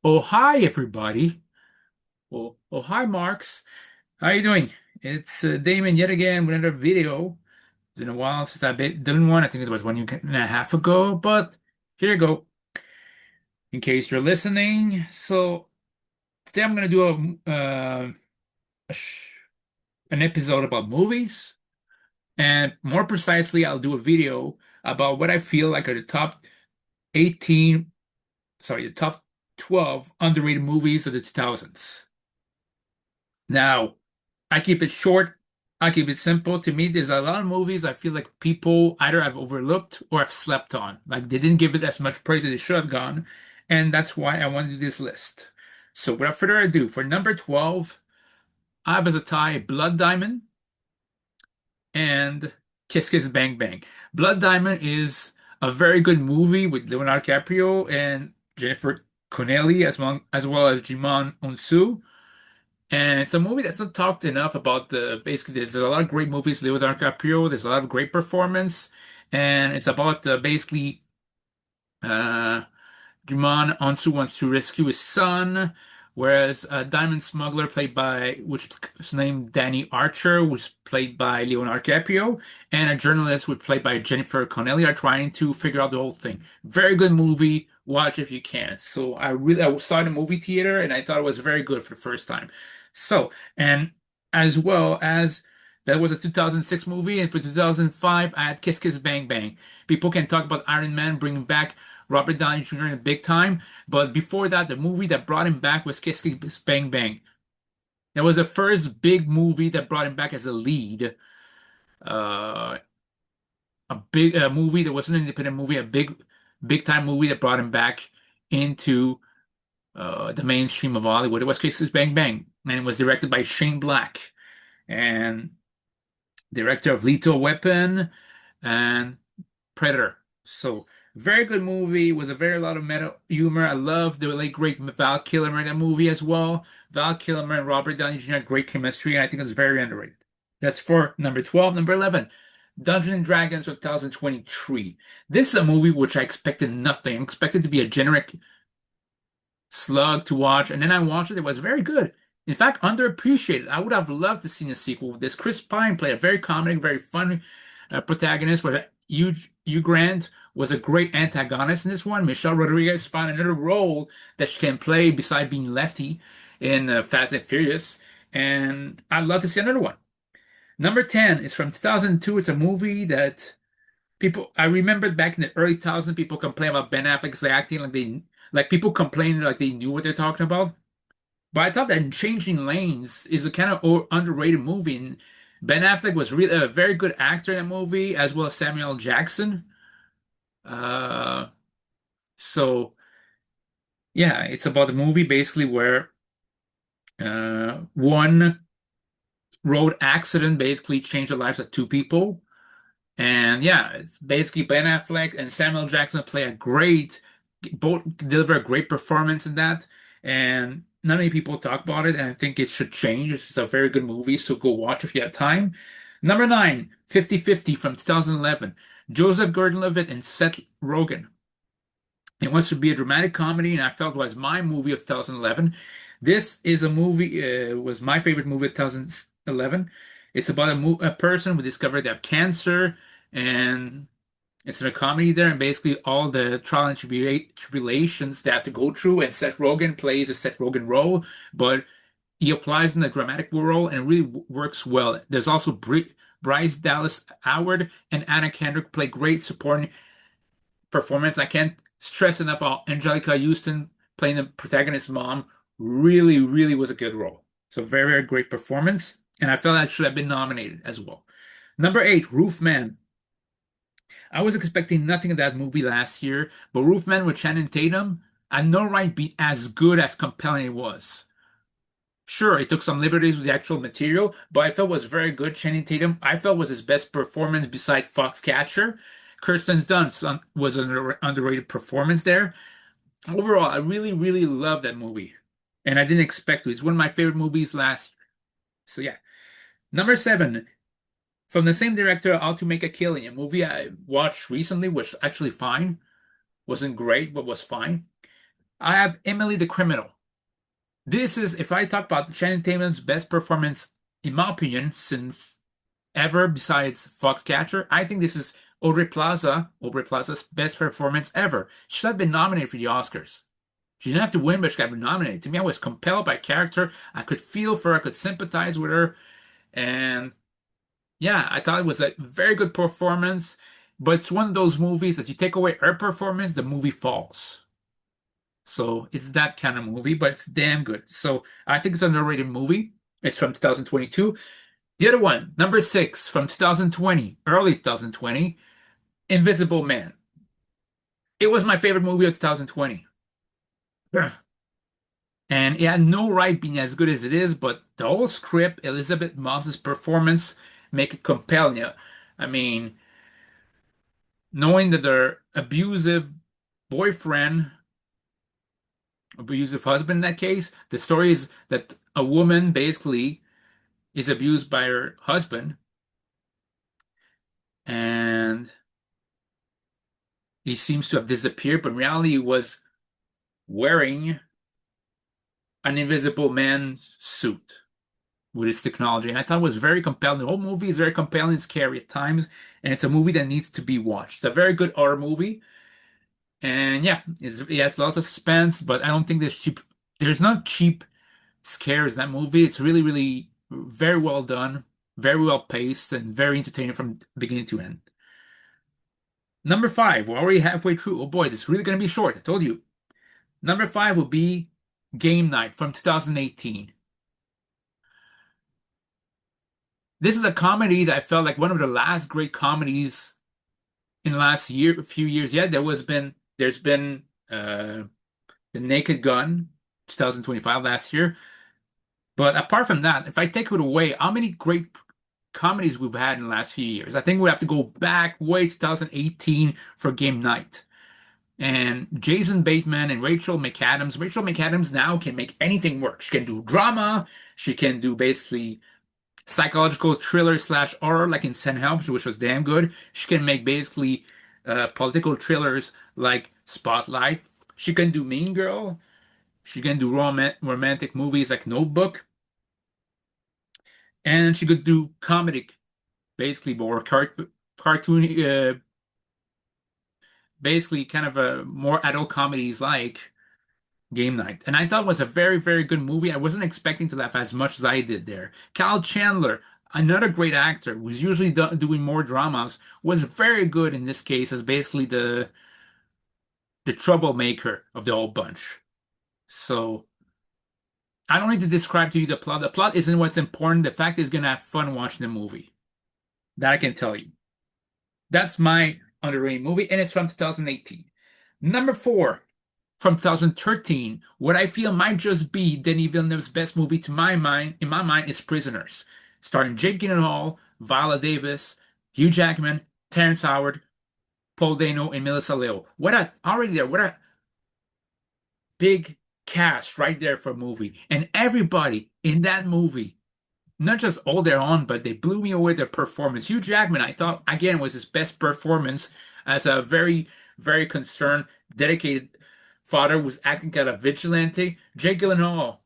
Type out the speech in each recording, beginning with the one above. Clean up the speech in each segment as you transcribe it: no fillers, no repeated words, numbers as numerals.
Oh, hi, everybody. Hi, Marks. How you doing? It's Damon yet again with another video. It's been a while since done one. I think it was 1 and a half ago, but here you go, in case you're listening. So today I'm gonna do a sh an episode about movies, and more precisely, I'll do a video about what I feel like are the top 18, sorry, the top 12 underrated movies of the 2000s. Now, I keep it short. I keep it simple. To me, there's a lot of movies I feel like people either have overlooked or have slept on. Like they didn't give it as much praise as it should have gone. And that's why I want to do this list. So without further ado, for number 12, I have as a tie Blood Diamond and Kiss Kiss Bang Bang. Blood Diamond is a very good movie with Leonardo DiCaprio and Jennifer Connelly as well as Jimon Onsu. And it's a movie that's not talked enough about. Basically, there's a lot of great movies, Leo DiCaprio. There's a lot of great performance, and it's about basically uh, Juman Onsu wants to rescue his son, whereas a diamond smuggler which is named Danny Archer, was played by Leonardo DiCaprio, and a journalist, was played by Jennifer Connelly, are trying to figure out the whole thing. Very good movie. Watch if you can. So I saw it in a movie theater, and I thought it was very good for the first time. So, and as well as that was a 2006 movie, and for 2005, I had Kiss Kiss Bang Bang. People can talk about Iron Man bringing back Robert Downey Jr. in a big time. But before that, the movie that brought him back was Kiss Kiss Bang Bang. That was the first big movie that brought him back as a lead. Uh, a big movie that was an independent movie, a big time movie that brought him back into the mainstream of Hollywood. It was Kiss Kiss Bang Bang, and it was directed by Shane Black and director of Lethal Weapon and Predator. So very good movie. Was a very lot of meta humor. I love the late great Val Kilmer in that movie as well. Val Kilmer and Robert Downey Jr. had great chemistry, and I think it's very underrated. That's for number 12. Number 11, Dungeons and Dragons 2023. This is a movie which I expected nothing. I expected to be a generic slug to watch, and then I watched it. It was very good. In fact, underappreciated. I would have loved to see a sequel with this. Chris Pine played a very comedic, very fun protagonist, where Hugh Grant was a great antagonist in this one. Michelle Rodriguez found another role that she can play beside being Lefty in Fast and Furious, and I'd love to see another one. Number 10 is from 2002. It's a movie that I remembered back in the early 2000s, people complain about Ben Affleck's acting like people complaining like they knew what they're talking about. But I thought that Changing Lanes is a kind of underrated movie. And Ben Affleck was really a very good actor in that movie, as well as Samuel L. Jackson. Uh, so yeah, it's about a movie basically where one road accident basically changed the lives of two people. And yeah, it's basically Ben Affleck and Samuel Jackson both deliver a great performance in that. And not many people talk about it, and I think it should change. It's a very good movie, so go watch if you have time. Number 9, 50-50 from 2011. Joseph Gordon-Levitt and Seth Rogen. It wants to be a dramatic comedy, and I felt was my movie of 2011. This is a movie, was my favorite movie of 2011. It's about a person who discovered they have cancer, and it's in a comedy there, and basically all the trial and tribulations they have to go through. And Seth Rogen plays a Seth Rogen role, but he applies in the dramatic role and it really works well. There's also Bryce Dallas Howard and Anna Kendrick play great supporting performance. I can't stress enough how Angelica Houston playing the protagonist's mom really, really was a good role. So very, very great performance. And I felt that should have been nominated as well. Number 8, Roof Man. I was expecting nothing of that movie last year, but Roof Man with Channing Tatum had no right be as good as compelling it was. Sure, it took some liberties with the actual material, but I felt was very good. Channing Tatum, I felt was his best performance beside Foxcatcher. Kirsten Dunst was an underrated performance there. Overall, I really, really love that movie, and I didn't expect to. It's one of my favorite movies last year. So yeah, number 7, from the same director, How to Make a Killing, a movie I watched recently, was actually fine. Wasn't great, but was fine. I have Emily the Criminal. This is, if I talk about Channing Tatum's best performance, in my opinion, since ever besides Foxcatcher, I think this is Aubrey Plaza's best performance ever. She should have been nominated for the Oscars. She didn't have to win, but she got nominated. To me, I was compelled by character. I could feel for her, I could sympathize with her. And yeah, I thought it was a very good performance. But it's one of those movies that you take away her performance, the movie falls. So it's that kind of movie, but it's damn good. So I think it's an underrated movie. It's from 2022. The other one, number six from 2020, early 2020, Invisible Man. It was my favorite movie of 2020. Yeah. And it had no right being as good as it is, but the whole script, Elizabeth Moss's performance, make it compelling. Yeah. I mean, knowing that their boyfriend, abusive husband in that case, the story is that a woman basically is abused by her husband, and he seems to have disappeared, but in reality he was wearing an invisible man suit with its technology. And I thought it was very compelling. The whole movie is very compelling, scary at times, and it's a movie that needs to be watched. It's a very good horror movie. And yeah, it has lots of suspense, but I don't think there's not cheap scares in that movie. It's really, really very well done, very well paced, and very entertaining from beginning to end. Number five, we're already halfway through. Oh boy, this is really going to be short. I told you. Number five will be Game Night from 2018. This is a comedy that I felt like one of the last great comedies in the last year, a few years. Yeah, there's been The Naked Gun, 2025 last year. But apart from that, if I take it away, how many great comedies we've had in the last few years? I think we have to go back way 2018 for Game Night. And Jason Bateman and Rachel McAdams. Rachel McAdams now can make anything work. She can do drama. She can do basically psychological thriller slash horror, like in Sen Helps, which was damn good. She can make basically political thrillers like Spotlight. She can do Mean Girl. She can do romantic movies like Notebook. And she could do comedic, basically more cartoony, basically kind of a more adult comedies like Game Night. And I thought it was a very, very good movie. I wasn't expecting to laugh as much as I did there. Kyle Chandler, another great actor who's usually doing more dramas, was very good in this case as basically the troublemaker of the whole bunch. So I don't need to describe to you the plot. The plot isn't what's important. The fact is gonna have fun watching the movie. That I can tell you. That's my underrated movie, and it's from 2018. Number four, from 2013, what I feel might just be Denis Villeneuve's best movie to my mind, in my mind, is Prisoners, starring Jake Gyllenhaal, Viola Davis, Hugh Jackman, Terrence Howard, Paul Dano, and Melissa Leo. What a big cast right there for a movie. And everybody in that movie, not just all their own, but they blew me away their performance. Hugh Jackman, I thought, again, was his best performance as a very, very concerned, dedicated father who was acting kind of vigilante. Jake Gyllenhaal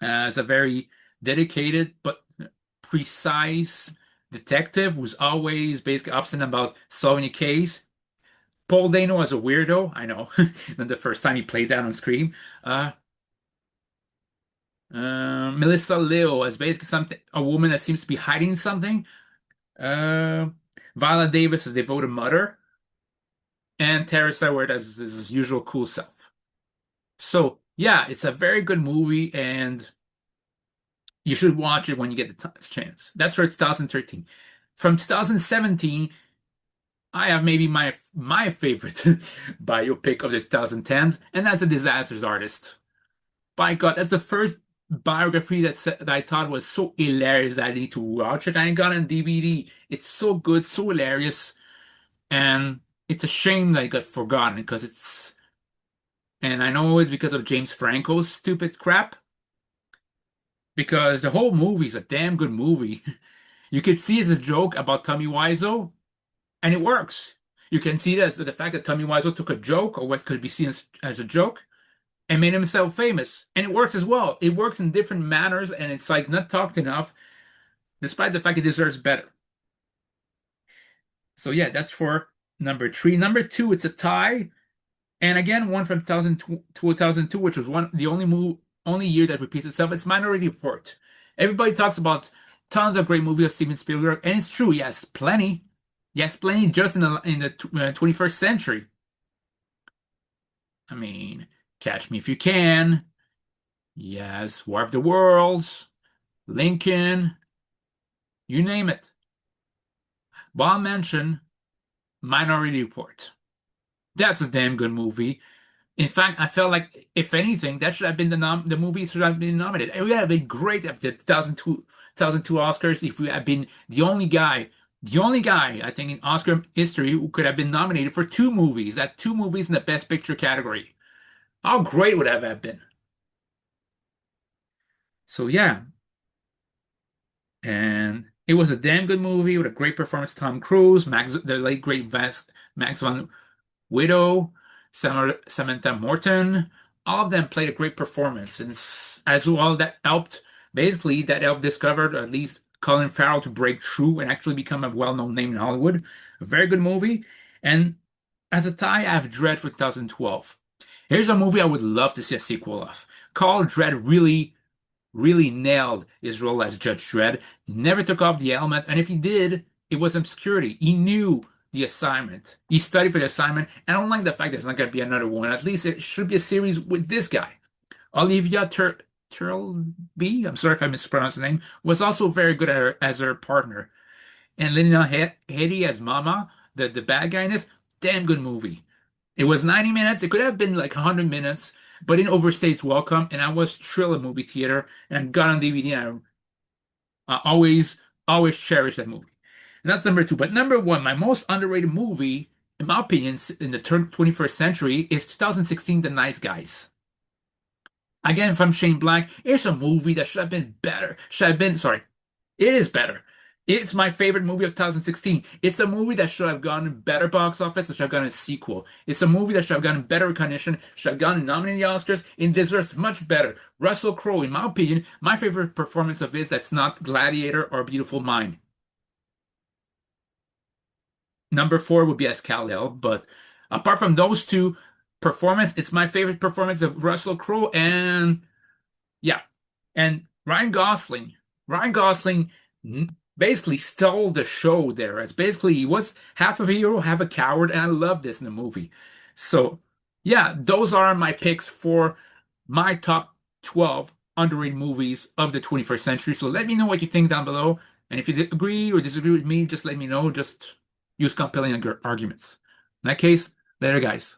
as a very dedicated but precise detective who's always basically upset about solving a case. Paul Dano as a weirdo, I know, not the first time he played that on screen. Uh, Melissa Leo as basically a woman that seems to be hiding something. Uh, Viola Davis as devoted mother, and Terrence Howard as his usual cool self. So yeah, it's a very good movie, and you should watch it when you get the chance. That's for 2013. From 2017, I have maybe my favorite biopic of the 2010s, and that's A Disaster Artist. By God, that's the first biography that I thought was so hilarious that I need to watch it. I got it on DVD. It's so good, so hilarious, and it's a shame that it got forgotten because and I know it's because of James Franco's stupid crap, because the whole movie is a damn good movie. You could see it's a joke about Tommy Wiseau, and it works. You can see that the fact that Tommy Wiseau took a joke, or what could be seen as a joke, and made himself famous. And it works as well. It works in different manners, and it's like not talked enough, despite the fact it deserves better. So yeah, that's for number three. Number two, it's a tie. And again, one from 2002, which was one the only year that repeats itself. It's Minority Report. Everybody talks about tons of great movies of Steven Spielberg, and it's true. Yes, plenty. Yes, plenty just in the 21st century. I mean, Catch Me If You Can. Yes, War of the Worlds, Lincoln, you name it. But I'll mention Minority Report. That's a damn good movie. In fact, I felt like, if anything, that should have been the movie should have been nominated. It would have been great if the 2002 Oscars, if we had been the only guy, I think, in Oscar history who could have been nominated for two movies in the Best Picture category. How great would that have been? So yeah, and it was a damn good movie with a great performance. Tom Cruise, the late great Max von Widow, Samantha Morton, all of them played a great performance, and as well that helped discover, or at least Colin Farrell, to break through and actually become a well-known name in Hollywood. A very good movie. And as a tie, I have Dread for 2012. Here's a movie I would love to see a sequel of. Carl Dread really nailed his role as Judge Dredd. He never took off the helmet, and if he did, it was obscurity. He knew the assignment. He studied for the assignment, and I don't like the fact there's not going to be another one. At least it should be a series with this guy. Olivia Turlby, I'm sorry if I mispronounced the name, was also very good as her partner. And Lena Headey as Mama, the bad guy in this, damn good movie. It was 90 minutes. It could have been like 100 minutes, but it overstayed its welcome. And I was thrilled at movie theater, and I got on DVD, and I always cherish that movie. And that's number two. But number one, my most underrated movie, in my opinion, in the 21st century is 2016, The Nice Guys. Again, from Shane Black, it's a movie that should have been better. Sorry, it is better. It's my favorite movie of 2016. It's a movie that should have gotten better box office, that should have gotten a sequel. It's a movie that should have gotten better recognition, should have gotten nominated Oscars. It deserves much better. Russell Crowe, in my opinion, my favorite performance of his that's not Gladiator or Beautiful Mind. Number four would be as Kal-El, but apart from those two performance, it's my favorite performance of Russell Crowe, and yeah, and Ryan Gosling. Ryan Gosling basically stole the show there. As basically he was half a hero, half a coward, and I love this in the movie. So yeah, those are my picks for my top 12 underrated movies of the 21st century. So let me know what you think down below. And if you agree or disagree with me, just let me know. Just use compelling arguments. In that case, later, guys.